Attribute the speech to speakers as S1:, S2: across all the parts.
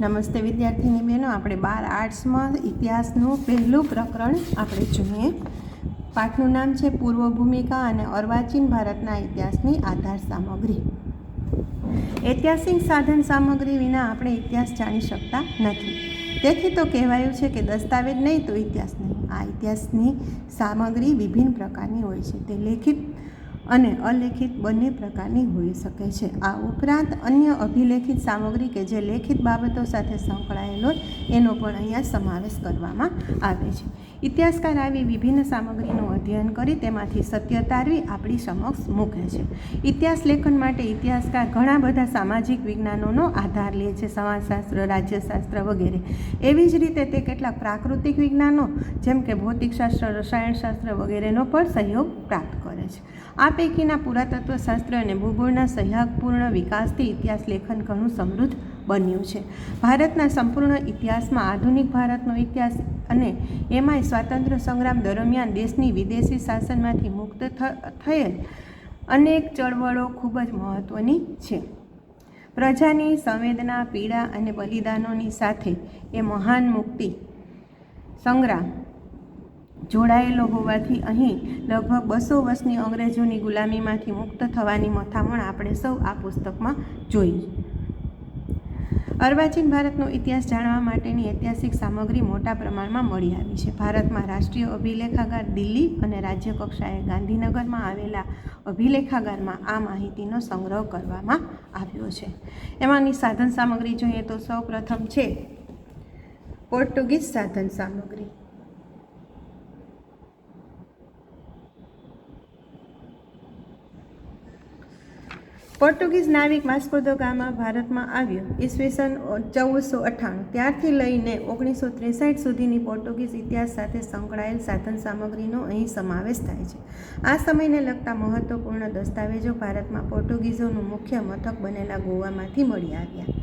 S1: નમસ્તે વિદ્યાર્થીની બહેનો, આપણે 12 આર્ટ્સમાં ઇતિહાસનું પહેલું પ્રકરણ આપણે જોઈએ. પાઠનું નામ છે પૂર્વ ભૂમિકા અને અર્વાચીન ભારતના ઇતિહાસની આધાર સામગ્રી. ઐતિહાસિક સાધન સામગ્રી વિના આપણે ઇતિહાસ જાણી શકતા નથી. તેથી તો કહેવાયું છે કે દસ્તાવેજ નહીં તો ઇતિહાસ નહીં. આ ઇતિહાસની સામગ્રી વિભિન્ન પ્રકારની હોય છે. તે લેખિત અને અલેખિત બંને પ્રકારની હોઈ શકે છે. આ ઉપરાંત અન્ય અભિલેખિત સામગ્રી કે જે લેખિત બાબતો સાથે સંકળાયેલ હોય એનો પણ અહીંયા સમાવેશ કરવામાં આવે છે. ઇતિહાસકાર આવી વિભિન્ન સામગ્રીનું અધ્યયન કરી તેમાંથી સત્ય તારવી આપણી સમક્ષ મૂકે છે. ઇતિહાસ લેખન માટે ઇતિહાસકાર ઘણા બધા સામાજિક વિજ્ઞાનોનો આધાર લે છે, સમાજશાસ્ત્ર, રાજ્યશાસ્ત્ર વગેરે. એવી જ રીતે તે કેટલાક પ્રાકૃતિક વિજ્ઞાનો જેમ કે ભૌતિકશાસ્ત્ર, રસાયણશાસ્ત્ર વગેરેનો પણ સહયોગ પ્રાપ્ત કરે છે. આ પૈકીના પુરાતત્વશાસ્ત્ર અને ભૂગોળના સહયોગપૂર્ણ વિકાસથી ઇતિહાસ લેખન ઘણું સમૃદ્ધ બન્યું છે. ભારતના સંપૂર્ણ ઇતિહાસમાં આધુનિક ભારતનો ઇતિહાસ અને એમાંય સ્વાતંત્ર્ય સંગ્રામ દરમિયાન દેશની વિદેશી શાસનમાંથી મુક્ત થયેલ અનેક ચળવળો ખૂબ જ મહત્ત્વની છે. પ્રજાની સંવેદના, પીડા અને બલિદાનોની સાથે એ મહાન મુક્તિ સંગ્રામ જોડાયેલો હોવાથી અહીં લગભગ 200 વર્ષની અંગ્રેજોની ગુલામીમાંથી મુક્ત થવાની મથામણ આપણે સૌ આ પુસ્તકમાં જોઈ. અર્વાચીન ભારતનો ઇતિહાસ જાણવા માટેની ઐતિહાસિક સામગ્રી મોટા પ્રમાણમાં મળી આવી છે. ભારતમાં રાષ્ટ્રીય અભિલેખાગાર દિલ્હી અને રાજ્ય કક્ષાએ ગાંધીનગરમાં આવેલા અભિલેખાગારમાં આ માહિતીનો સંગ્રહ કરવામાં આવ્યો છે. એમાંની સાધન સામગ્રી જોઈએ તો સૌ પ્રથમ છે પોર્ટુગીઝ સાધન સામગ્રી. પોર્ટુગીઝ નાવિક વાસ્કો દ ગામા ભારતમાં આવ્યો ઈસવીસન 1498. ત્યારથી લઈને 1963 સુધીની પોર્ટુગીઝ ઇતિહાસ સાથે સંકળાયેલ સાધન સામગ્રીનો અહીં સમાવેશ થાય છે. આ સમયને લગતા મહત્વપૂર્ણ દસ્તાવેજો ભારતમાં પોર્ટુગીઝોનું મુખ્ય મથક બનેલા ગોવામાંથી મળી આવ્યા.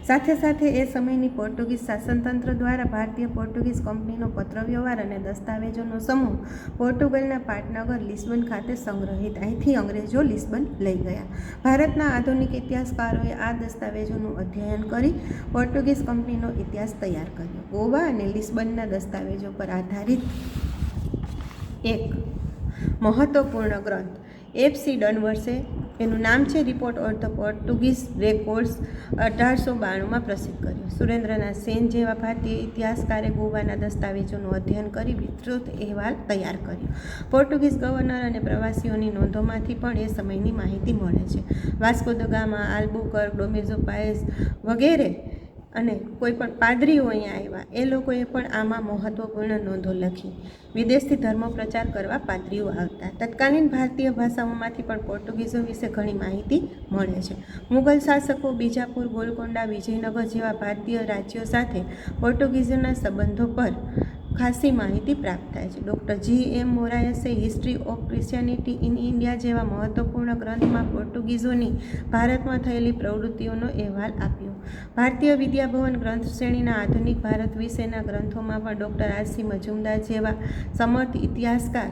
S1: સાથે સાથે એ સમયની પોર્ટુગીઝ શાસનતંત્ર દ્વારા ભારતીય પોર્ટુગીઝ કંપનીનો પત્રવ્યવહાર અને દસ્તાવેજોનો સમૂહ પોર્ટુગલના પાટનગર લિસ્બન ખાતે સંગ્રહિત. અહીંથી અંગ્રેજો લિસ્બન લઈ ગયા. ભારતના આધુનિક ઇતિહાસકારોએ આ દસ્તાવેજોનું અધ્યયન કરી પોર્ટુગીઝ કંપનીનો ઇતિહાસ તૈયાર કર્યો. ગોવા અને લિસ્બનના દસ્તાવેજો પર આધારિત એક મહત્વપૂર્ણ ગ્રંથ F.C. ડનવર્સે, એનું નામ છે report on the Portuguese records, 1892માં પ્રસિદ્ધ કર્યો. સુરેન્દ્રનાથ સેન જેવા ભારતીય ઇતિહાસકારે ગોવાના દસ્તાવેજોનું અધ્યયન કરી વિસ્તૃત અહેવાલ તૈયાર કર્યો. પોર્ટુગીઝ ગવર્નર અને પ્રવાસીઓની નોંધોમાંથી પણ એ સમયની માહિતી મળે છે. વાસ્કો દ ગામા, આલ્બુકર્ક, ડોમેઝો પાએઝ વગેરે અને કોઈ પણ પાદરીઓ અહીંયા આવ્યા, એ લોકોએ પણ આમાં મહત્ત્વપૂર્ણ નોંધો લખી. વિદેશથી ધર્મ પ્રચાર કરવા પાદરીઓ આવતા. તત્કાલીન ભારતીય ભાષાઓમાંથી પણ પોર્ટુગીઝો વિશે ઘણી માહિતી મળે છે. મુગલ શાસકો બીજાપુર, ગોલકોંડા, વિજયનગર જેવા ભારતીય રાજ્યો સાથે પોર્ટુગીઝોના સંબંધો પર ખાસી માહિતી પ્રાપ્ત થાય છે. Doctor G.M. મોરાયસે history of Christianity in India જેવા મહત્વપૂર્ણ ગ્રંથમાં પોર્ટુગીઝોની ભારતમાં થયેલી પ્રવૃત્તિઓનો અહેવાલ આપ્યો. ભારતીય વિદ્યાભવન ગ્રંથ શ્રેણીના આધુનિક ભારત વિશેના ગ્રંથોમાં પણ ડૉક્ટર R.C. મજુમદાર જેવા સમર્થ ઇતિહાસકાર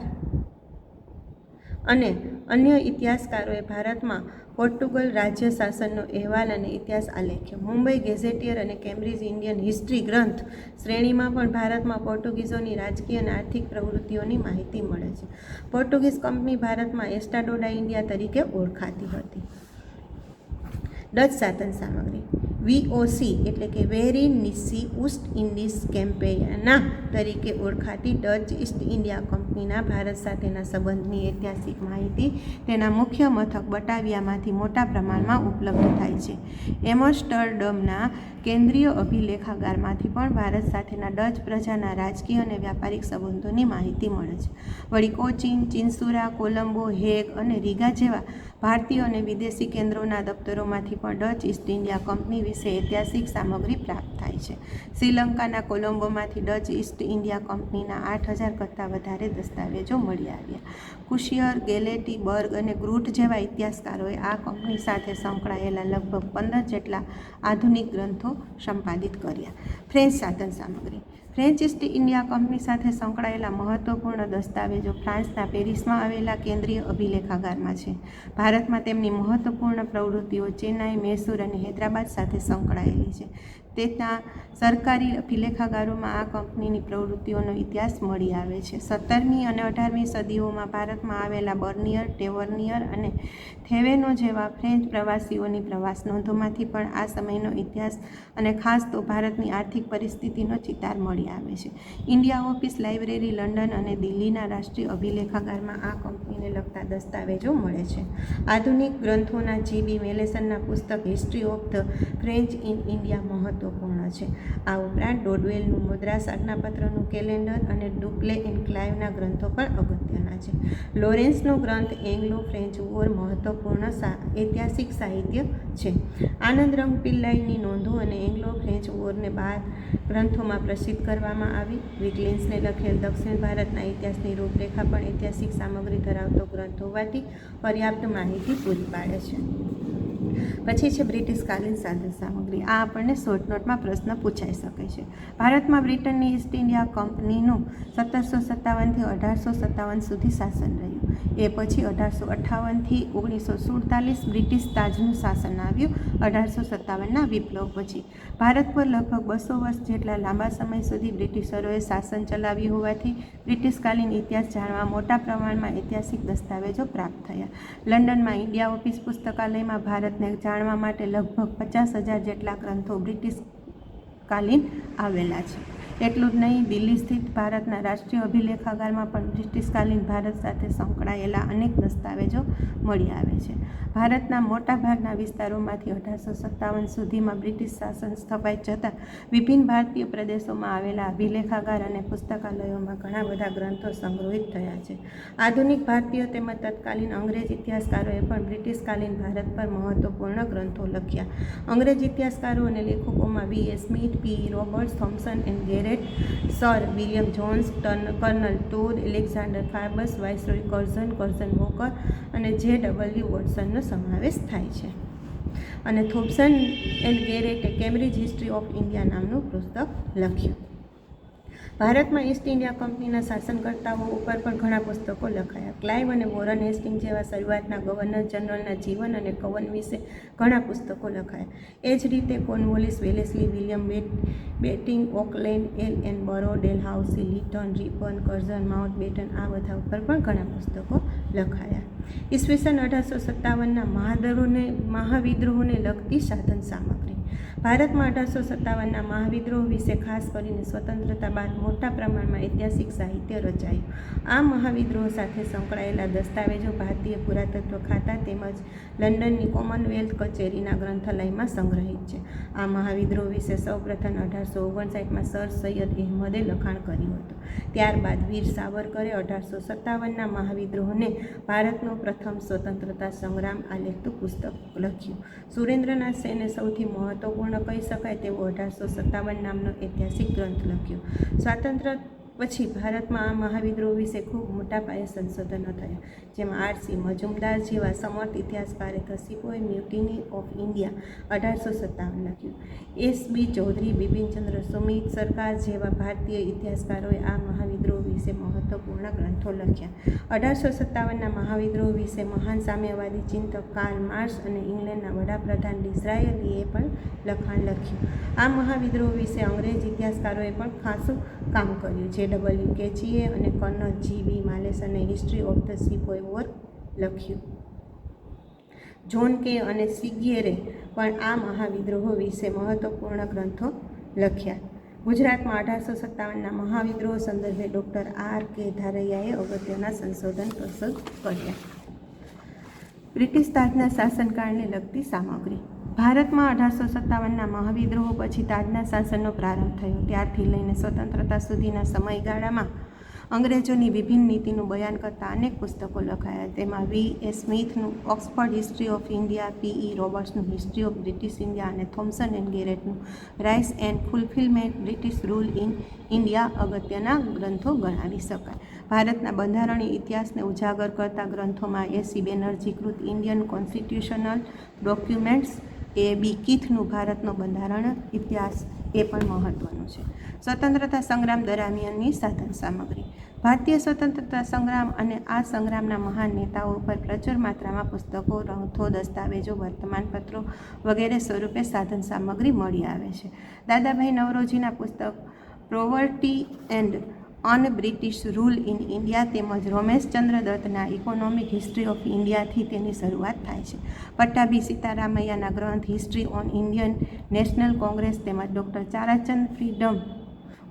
S1: અને અન્ય ઇતિહાસકારોએ ભારતમાં પોર્ટુગલ રાજ્ય શાસનનો અહેવાલ અને ઇતિહાસ આલેખ્યો. મુંબઈ ગેઝેટિયર અને કેમ્બ્રિજ ઇન્ડિયન હિસ્ટ્રી ગ્રંથ શ્રેણીમાં પણ ભારતમાં પોર્ટુગીઝોની રાજકીય અને આર્થિક પ્રવૃત્તિઓની માહિતી મળે છે. પોર્ટુગીઝ કંપની ભારતમાં એસ્ટાડોડા ઇન્ડિયા તરીકે ઓળખાતી હતી. ડચ સાધન સામગ્રી VOC એટલે કે વેરીનિસી ઈસ્ટ ઇન્ડિઝ કેમ્પેના તરીકે ઓળખાતી ડચ ઈસ્ટ ઇન્ડિયા કંપનીના ભારત સાથેના સંબંધની ઐતિહાસિક માહિતી તેના મુખ્ય મથક બટાવિયામાંથી મોટા પ્રમાણમાં ઉપલબ્ધ થાય છે. એમ્સ્ટરડમના કેન્દ્રીય અભિલેખાગારમાંથી પણ ભારત સાથેના ડચ પ્રજાના રાજકીય અને વ્યાપારિક સંબંધોની માહિતી મળે છે. વળી કોચીન, ચિન્સુરા, કોલંબો, હેગ અને રીગા જેવા ભારતીય અને વિદેશી કેન્દ્રોના દફતરોમાંથી પણ ડચ ઈસ્ટ ઇન્ડિયા કંપની વિશે ઐતિહાસિક સામગ્રી પ્રાપ્ત થાય છે. શ્રીલંકાના કોલંબોમાંથી ડચ ઈસ્ટ ઇન્ડિયા કંપનીના 8000 કરતાં વધારે દસ્તાવેજો મળી આવ્યા. કુશિયર, ગેલેટી, બર્ગ અને ગ્રુટ જેવા ઇતિહાસકારોએ આ કંપની સાથે સંકળાયેલા લગભગ 15 જેટલા આધુનિક ગ્રંથો સંપાદિત કર્યા. ફ્રેન્ચ સાધન સામગ્રી ફ્રેન્ચ ઈસ્ટ ઇન્ડિયા કંપની સાથે સંકળાયેલા મહત્વપૂર્ણ દસ્તાવેજો ફ્રાન્સના પેરિસમાં આવેલા કેન્દ્રીય અભિલેખાગારમાં છે. ભારતમાં તેમની મહત્વપૂર્ણ પ્રવૃત્તિઓ ચેન્નાઈ, મૈસૂર અને હૈદરાબાદ સાથે સંકળાયેલી છે. તેના સરકારી અભિલેખાગારોમાં આ કંપનીની પ્રવૃત્તિઓનો ઇતિહાસ મળી આવે છે. 17મી અને 18મી સદીઓમાં ભારતમાં આવેલા બર્નિયર, ટેવર્નિયર અને થેવેનો જેવા ફ્રેન્ચ પ્રવાસીઓની પ્રવાસ નોંધોમાંથી પણ આ સમયનો ઇતિહાસ અને ખાસ તો ભારતની આર્થિક પરિસ્થિતિનો ચિતાર મળી આવે છે. ઇન્ડિયા ઓફિસ લાઇબ્રેરી, લંડન અને દિલ્હીના રાષ્ટ્રીય અભિલેખાગારમાં આ કંપનીને લગતા દસ્તાવેજો મળે છે. આધુનિક ગ્રંથોના G.B. મેલેસનના પુસ્તક history of the French in India મહત્વપૂર્ણ છે. આ ઉપરાંત ડોડવેલનું મદ્રાસ આજ્ઞાપત્રનું કેલેન્ડર અને ડુપ્લે એન્ડ ક્લાઇવના ગ્રંથો પણ અગત્યના છે. લોરેન્સનો ગ્રંથ એંગ્લો ફ્રેન્ચ વોર મહત્વપૂર્ણ ઐતિહાસિક સાહિત્ય છે. આનંદરંગ પિલ્લાઈની નોંધો અને એંગ્લો ફ્રેન્ચ વોરને 12 ગ્રંથોમાં પ્રસિદ્ધ કરવામાં આવી. વિકલિન્સને લખેલ દક્ષિણ ભારતના ઇતિહાસની રૂપરેખા પણ ઐતિહાસિક સામગ્રી ધરાવતો ગ્રંથ હોવાથી પર્યાપ્ત માહિતી પૂરી પાડે છે. પછી છે બ્રિટિશકાલીન સાધન સામગ્રી. આ આપણને શોર્ટ નોટમાં પ્રશ્ન પૂછાઈ શકે છે. ભારતમાં બ્રિટનની ઈસ્ટ ઇન્ડિયા કંપનીનું 1757થી 1857 સુધી શાસન રહ્યું. એ પછી 1858થી 1947 બ્રિટિશ તાજનું શાસન આવ્યું. 1857ના વિપ્લવ પછી ભારત પર લગભગ 200 વર્ષ જેટલા લાંબા સમય સુધી બ્રિટિશરોએ શાસન ચલાવ્યું હોવાથી બ્રિટિશકાલીન ઇતિહાસ જાણવા મોટા પ્રમાણમાં ઐતિહાસિક દસ્તાવેજો પ્રાપ્ત થયા. લંડનમાં ઇન્ડિયા ઓફિસ પુસ્તકાલયમાં ભારતને જાણવા માટે લગભગ 50,000 જેટલા ગ્રંથો બ્રિટિશકાલીન આવેલા છે. એટલું જ નહીં, દિલ્હી સ્થિત ભારતના રાષ્ટ્રીય અભિલેખાગારમાં પણ બ્રિટિશકાલીન ભારત સાથે સંકળાયેલા અનેક દસ્તાવેજો મળી આવે છે. ભારતના મોટાભાગના વિસ્તારોમાંથી 1857 સુધીમાં બ્રિટિશ શાસન સ્થપાઈ જતાં વિભિન્ન ભારતીય પ્રદેશોમાં આવેલા અભિલેખાગાર અને પુસ્તકાલયોમાં ઘણા બધા ગ્રંથો સંગ્રહિત થયા છે. આધુનિક ભારતીય તેમજ તત્કાલીન અંગ્રેજ ઇતિહાસકારોએ પણ બ્રિટિશકાલીન ભારત પર મહત્વપૂર્ણ ગ્રંથો લખ્યા. અંગ્રેજ ઇતિહાસકારો અને લેખકોમાં B.A. Smith, P.E. Roberts, Thomson and Garrett, sir William Jones, colonel Tod, Alexander Forbes, viceroy Curzon Walker અને J.W. વોટસનનો સમાવેશ થાય છે. અને થોમ્સન એન્ડ ગેરેટે કેમ્બ્રિજ હિસ્ટ્રી ઓફ ઇન્ડિયા નામનું પુસ્તક લખ્યું. ભારતમાં ઈસ્ટ ઇન્ડિયા કંપનીના શાસનકર્તાઓ ઉપર પણ ઘણા પુસ્તકો લખાયા. ક્લાઇવ અને વોરન હેસ્ટિંગ જેવા શરૂઆતના ગવર્નર જનરલના જીવન અને કવન વિશે ઘણા પુસ્તકો લખાયા. એ જ રીતે Cornwallis, Wellesley, William batting, Oakland, L.N. બરો, Dalhousie, Litan, Ripon, Curzon, mount batten, આ બધા ઉપર પણ ઘણા પુસ્તકો લખાયા. ઈસવીસન 1857ના મહાવિદ્રોહોને લગતી સાધન સામગ્રી. ભારતમાં 1857ના મહાવિદ્રોહ વિશે ખાસ કરીને સ્વતંત્રતા બાદ મોટા પ્રમાણમાં ઐતિહાસિક સાહિત્ય રચાયું. આ મહાવિદ્રોહ સાથે સંકળાયેલા દસ્તાવેજો ભારતીય પુરાતત્વ ખાતા તેમજ લંડનની કોમનવેલ્થ કચેરીના ગ્રંથાલયમાં સંગ્રહિત છે. આ મહાવિદ્રોહ વિશે સૌપ્રથમ 1859માં સર સૈયદ અહેમદે લખાણ કર્યું હતું. ત્યારબાદ વીર સાવરકરે 1857ના મહાવિદ્રોહને ભારતનો પ્રથમ સ્વતંત્રતા સંગ્રામ આલેખતું પુસ્તક લખ્યું. સુરેન્દ્રનાથ સેને સૌથી મહત્વપૂર્ણ કહી શકાય તેવો 1857 નામનો ઐતિહાસિક ગ્રંથ લખ્યો. સ્વાતંત્ર્ય પછી ભારતમાં આ મહાવિદ્રોહ વિશે ખૂબ મોટા પાયે સંશોધનો થયા, જેમાં R.C. મજુમદાર જેવા સમર્થ ઇતિહાસકારે ધ સિપોય મ્યુટિની ઓફ ઇન્ડિયા 1857 લખ્યું. S.B. ચૌધરી, બિપિનચંદ્ર સુમિત સરકાર જેવા ભારતીય ઇતિહાસકારોએ આ મહાવિદ્રોહ વિશે મહત્વપૂર્ણ ગ્રંથો લખ્યા. 1857ના મહાવિદ્રોહ વિશે મહાન સામ્યવાદી ચિંતક કાર્લ માર્ક્સ અને ઇંગ્લેન્ડના વડાપ્રધાન ડિઝરાયલીએ પણ લખાણ લખ્યું. આ મહાવિદ્રોહ વિશે અંગ્રેજ ઇતિહાસકારોએ પણ ખાસું કામ કર્યું. J.W. કેચીએ અને કર્નલ G.B. માલેસને history of the sepoy war લખ્યું. જોન કે અને સિગ્યેરે પણ આ મહાવિદ્રોહો વિશે મહત્વપૂર્ણ ગ્રંથો લખ્યા. ગુજરાતમાં 1857ના મહાવિદ્રોહ સંદર્ભે ડૉક્ટર R.K. ધારૈયાએ અગત્યના સંશોધન પ્રસ્તુત કર્યા. બ્રિટિશ તાજના શાસનકાળને લગતી સામગ્રી. ભારતમાં 1857ના મહાવિદ્રોહ પછી તાજના શાસનનો પ્રારંભ થયો. ત્યારથી લઈને સ્વતંત્રતા સુધીના સમયગાળામાં અંગ્રેજોની વિભિન્ન નીતિનું બયાન કરતા અનેક પુસ્તકો લખાયા. તેમાં V.A. સ્મિથનું Oxford history of India, P.E. રોબર્ટ્સનું હિસ્ટ્રી ઓફ બ્રિટિશ ઇન્ડિયા અને થોમ્સન એન્ડ ગેરેટનું rise and fulfilment British rule in India અગત્યના ગ્રંથો ગણાવી શકાય. ભારતના બંધારણીય ઇતિહાસને ઉજાગર કરતા ગ્રંથોમાં A.C. બેનર્જી કૃત ઇન્ડિયન કોન્સ્ટિટ્યુશનલ ડોક્યુમેન્ટ્સ A.B. કીથનું ભારતનો બંધારણ ઇતિહાસ એ પણ મહત્ત્વનું છે. સ્વતંત્રતા સંગ્રામ દરમિયાનની સાધન સામગ્રી. ભારતીય સ્વતંત્રતા સંગ્રામ અને આ સંગ્રામના મહાન નેતાઓ પર પ્રચુર માત્રામાં પુસ્તકો, ગ્રંથો, દસ્તાવેજો, વર્તમાનપત્રો વગેરે સ્વરૂપે સાધન સામગ્રી મળી આવે છે. દાદાભાઈ નવરોજીના પુસ્તક poverty and on British rule in India તેમજ રમેશચંદ્ર દત્તના ઇકોનોમિક હિસ્ટ્રી ઓફ ઇન્ડિયાથી તેની શરૂઆત થાય છે. પટ્ટાભી સીતારામૈયાના ગ્રંથ history on Indian National Congress તેમજ ડૉક્ટર ચારાચંદ ફ્રીડમ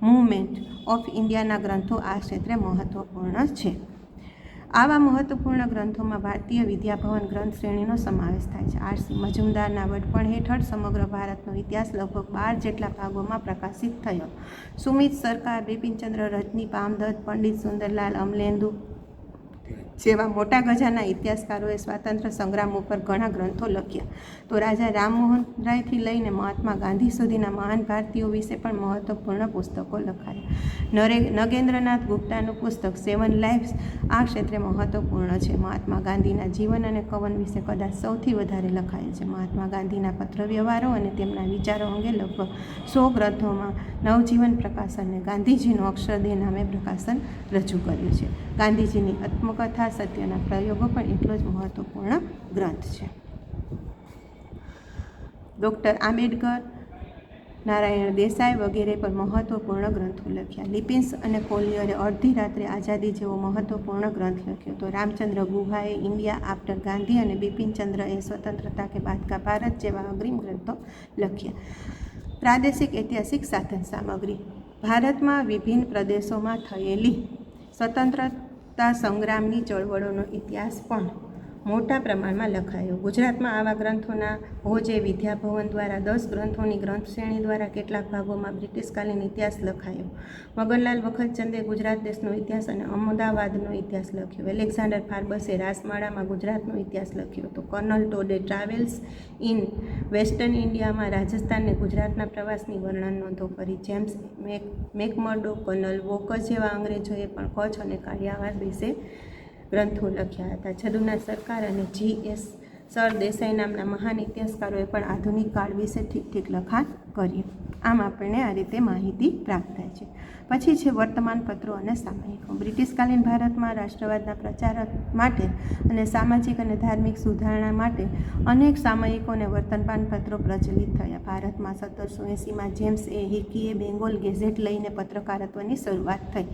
S1: મૂવમેન્ટ ઓફ ઇન્ડિયાના ગ્રંથો આ ક્ષેત્રે મહત્ત્વપૂર્ણ છે. આવા મહત્વપૂર્ણ ગ્રંથોમાં ભારતીય વિદ્યાભવન ગ્રંથ શ્રેણીનો સમાવેશ થાય છે. R.C. મજુમદારના વડપણ હેઠળ સમગ્ર ભારતનો ઇતિહાસ લગભગ 12 જેટલા ભાગોમાં પ્રકાશિત થયો. સુમિત સરકાર, બિપિનચંદ્ર રજની પામદત્ત, પંડિત સુંદરલાલ અમલેન્દુ જેવા મોટા ગજાના ઇતિહાસકારોએ સ્વાતંત્ર્ય સંગ્રામ ઉપર ઘણા ગ્રંથો લખ્યા. તો રાજા રામમોહન રાયથી લઈને મહાત્મા ગાંધી સુધીના મહાન ભારતીયો વિશે પણ મહત્વપૂર્ણ પુસ્તકો લખાયા. નગેન્દ્રનાથ ગુપ્તાનું પુસ્તક 7 લાઇવ્સ આ ક્ષેત્રે મહત્વપૂર્ણ છે. મહાત્મા ગાંધીના જીવન અને કવન વિશે કદાચ સૌથી વધારે લખાયેલ છે. મહાત્મા ગાંધીના પત્રવ્યવહારો અને તેમના વિચારો અંગે લગભગ 100 ગ્રંથોમાં નવજીવન પ્રકાશનને ગાંધીજીનું અક્ષરદેહ નામે પ્રકાશન રજૂ કર્યું છે. ગાંધીજીની આત્મકથા સત્યના પ્રયોગો પણ એટલો જ મહત્વપૂર્ણ ગ્રંથ છે. ડૉક્ટર આંબેડકર, નારાયણ દેસાઈ વગેરે પર મહત્વપૂર્ણ ગ્રંથો લખ્યા. લિપિન્સ અને કોલિયરે અડધી રાત્રે આઝાદી જેવો મહત્વપૂર્ણ ગ્રંથ લખ્યો. તો રામચંદ્ર ગુહાએ ઇન્ડિયા આફ્ટર ગાંધી અને બિપિનચંદ્રએ સ્વતંત્રતા કે બાદ કા ભારત જેવા અગ્રીમ ગ્રંથો લખ્યા. પ્રાદેશિક ઐતિહાસિક સાધન સામગ્રી. ભારતમાં વિભિન્ન પ્રદેશોમાં થયેલી સ્વતંત્રતા સંગ્રામની ચળવળોનો ઇતિહાસ પણ મોટા પ્રમાણમાં લખાયો. ગુજરાતમાં આવા ગ્રંથોના ભોજે વિદ્યાભવન દ્વારા 10 ગ્રંથોની ગ્રંથ શ્રેણી દ્વારા કેટલાક ભાગોમાં બ્રિટિશકાલીન ઇતિહાસ લખાયો. મગનલાલ બખતચંદે ગુજરાત દેશનો ઇતિહાસ અને અમદાવાદનો ઇતિહાસ લખ્યો. એલેક્ઝાન્ડર ફાર્બસે રાસમાળામાં ગુજરાતનો ઇતિહાસ લખ્યો. તો કર્નલ ટોડે ટ્રાવેલ્સ ઇન વેસ્ટર્ન ઇન્ડિયામાં રાજસ્થાન અને ગુજરાતના પ્રવાસની વર્ણન નોંધો કરી. જેમ્સ મેકમર્ડો, કર્નલ વોકર જેવા અંગ્રેજોએ પણ કચ્છ અને કાળિયાવાડ વિશે ગ્રંથો લખ્યા હતા. છદુના સરકાર અને G.S. સરદેસાઈ નામના મહાન ઇતિહાસકારોએ પણ આધુનિક કાળ વિશે ઠીક લખાણ કર્યું. આમ આપણને આ રીતે માહિતી પ્રાપ્ત થાય છે. પછી છે વર્તમાનપત્રો અને સામયિકો. બ્રિટિશકાલીન ભારતમાં રાષ્ટ્રવાદના પ્રચાર માટે અને સામાજિક અને ધાર્મિક સુધારણા માટે અનેક સામયિકો અને વર્તમાનપત્રો પ્રચલિત થયા. ભારતમાં 1780માં જેમ્સ એ હિકીએ બેંગોલ ગેઝેટ લઈને પત્રકારત્વની શરૂઆત થઈ.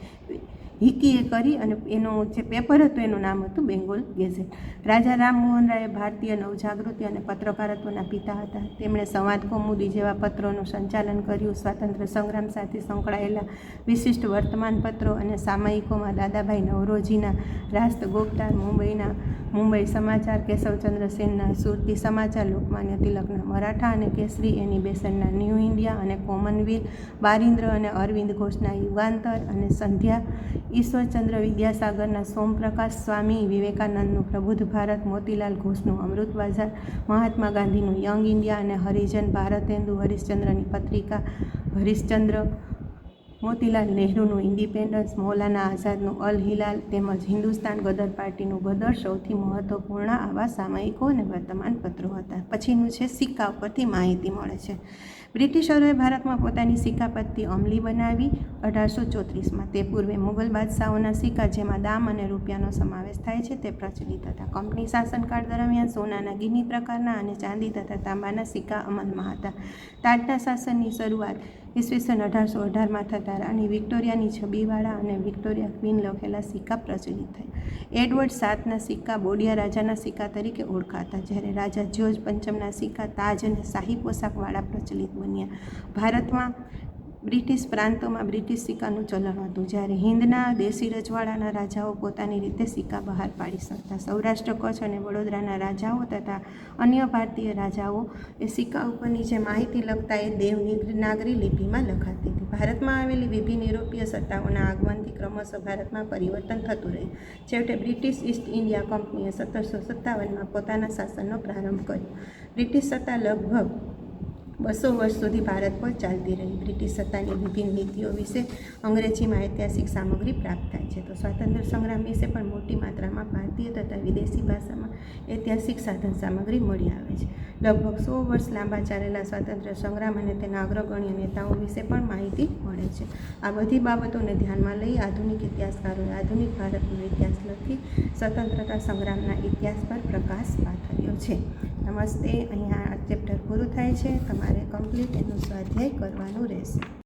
S1: હિકીએ કરી અને એનું જે પેપર હતું એનું નામ હતું બેંગોલ ગેઝેટ. રાજા રામમોહન રાય ભારતીય નવજાગૃતિ અને પત્રકારત્વના પિતા હતા. તેમણે સંવાદ કૌમુદી જેવા પત્રોનું સંચાલન કર્યું. સ્વાતંત્ર્ય સંગ્રામ સાથે સંકળાયેલા વિશિષ્ટ વર્તમાનપત્રો અને સામયિકોમાં દાદાભાઈ નવરોજીના રાષ્ટ્રગોપતાર, મુંબઈ સમાચાર, કેશવચંદ્ર સેનના સુરતી સમાચાર, લોકમાન્ય તિલકના મરાઠા અને કેસરી, એની બેસનના ન્યૂ ઇન્ડિયા અને કોમનવેલ્થ, બારિન્દ્ર અને અરવિંદ ઘોષના યુગાંતર અને સંધ્યા, ઈશ્વરચંદ્ર વિદ્યાસાગરના સોમપ્રકાશ, સ્વામી વિવેકાનંદનું પ્રબુદ્ધ ભારત, મોતીલાલ ઘોષનું અમૃત બજાર, મહાત્મા ગાંધીનું યંગ ઇન્ડિયા અને હરિજન, ભારતેન્દુ હરિશ્ચંદ્રની પત્રિકા હરિશ્ચંદ્ર, મોતીલાલ નહેરુનું ઇન્ડિપેન્ડન્સ, મૌલાના આઝાદનું અલ હિલાલ તેમજ હિન્દુસ્તાન ગદર પાર્ટીનું ગદર સૌથી મહત્વપૂર્ણ આવા સામયિકો અને વર્તમાનપત્રો હતા. પછીનું છે સિક્કા ઉપરથી માહિતી મળે છે. બ્રિટિશરોએ ભારતમાં પોતાની સિક્કા પદ્ધતિ અમલી બનાવી 1834માં. તે પૂર્વે મુગલ બાદશાહોના સિક્કા જેમાં દામ અને રૂપિયાનો સમાવેશ થાય છે તે પ્રચલિત હતા. કંપની શાસનકાળ દરમિયાન સોનાના ગિની પ્રકારના અને ચાંદી તથા તાંબાના સિક્કા અમલમાં હતા. તાજના શાસનની શરૂઆત ઈસવીસન 1818માં થતાં રાણી વિક્ટોરિયાની છબીવાળા અને વિક્ટોરિયા ક્વીન લખેલા સિક્કા પ્રચલિત થયા. એડવર્ડ સાતના સિક્કા બોડિયા રાજાના સિક્કા તરીકે ઓળખાતા, જ્યારે રાજા જ્યોર્જ પંચમના સિક્કા તાજ અને શાહી પોશાકવાળા પ્રચલિત બન્યા. ભારતમાં બ્રિટિશ પ્રાંતોમાં બ્રિટિશ સિક્કાનું ચલણ હતું, જ્યારે હિન્દના દેશી રજવાડાના રાજાઓ પોતાની રીતે સિક્કા બહાર પાડી શકતા. સૌરાષ્ટ્ર, કચ્છ અને વડોદરાના રાજાઓ તથા અન્ય ભારતીય રાજાઓ એ સિક્કા ઉપરની જે માહિતી લખતા એ દેવનાગરી લિપિમાં લખાતી હતી. ભારતમાં આવેલી વિભિન્ન યુરોપીય સત્તાઓના આગમનથી ક્રમશઃ ભારતમાં પરિવર્તન થતું રહ્યું. છેવટે બ્રિટિશ ઈસ્ટ ઇન્ડિયા કંપનીએ 1757માં પોતાના શાસનનો પ્રારંભ કર્યો. બ્રિટિશ સત્તા લગભગ 200 વર્ષ સુધી ભારત પર ચાલતી રહી. બ્રિટિશ સત્તાની વિભિન્ન નીતિઓ વિશે અંગ્રેજીમાં ઐતિહાસિક સામગ્રી પ્રાપ્ત થાય છે. તો સ્વાતંત્ર્ય સંગ્રામ વિશે પણ મોટી માત્રામાં ભારતીય તથા વિદેશી ભાષામાં ઐતિહાસિક સાધન સામગ્રી મળી આવે છે. લગભગ 100 વર્ષ લાંબા ચાલેલા સ્વાતંત્ર્ય સંગ્રામ અને તેના અગ્રગણ્ય નેતાઓ વિશે પણ માહિતી મળે છે. આ બધી બાબતોને ધ્યાનમાં લઈ આધુનિક ઇતિહાસકારોએ આધુનિક ભારતનો ઇતિહાસ લખી સ્વતંત્રતા સંગ્રામના ઇતિહાસ પર પ્રકાશ પાથર્યો છે. નમસ્તે. અહીંયા આ ચેપ્ટર પૂરું થાય છે. તમારે કમ્પ્લીટ એનું સ્વાધ્યાય કરવાનું રહેશે.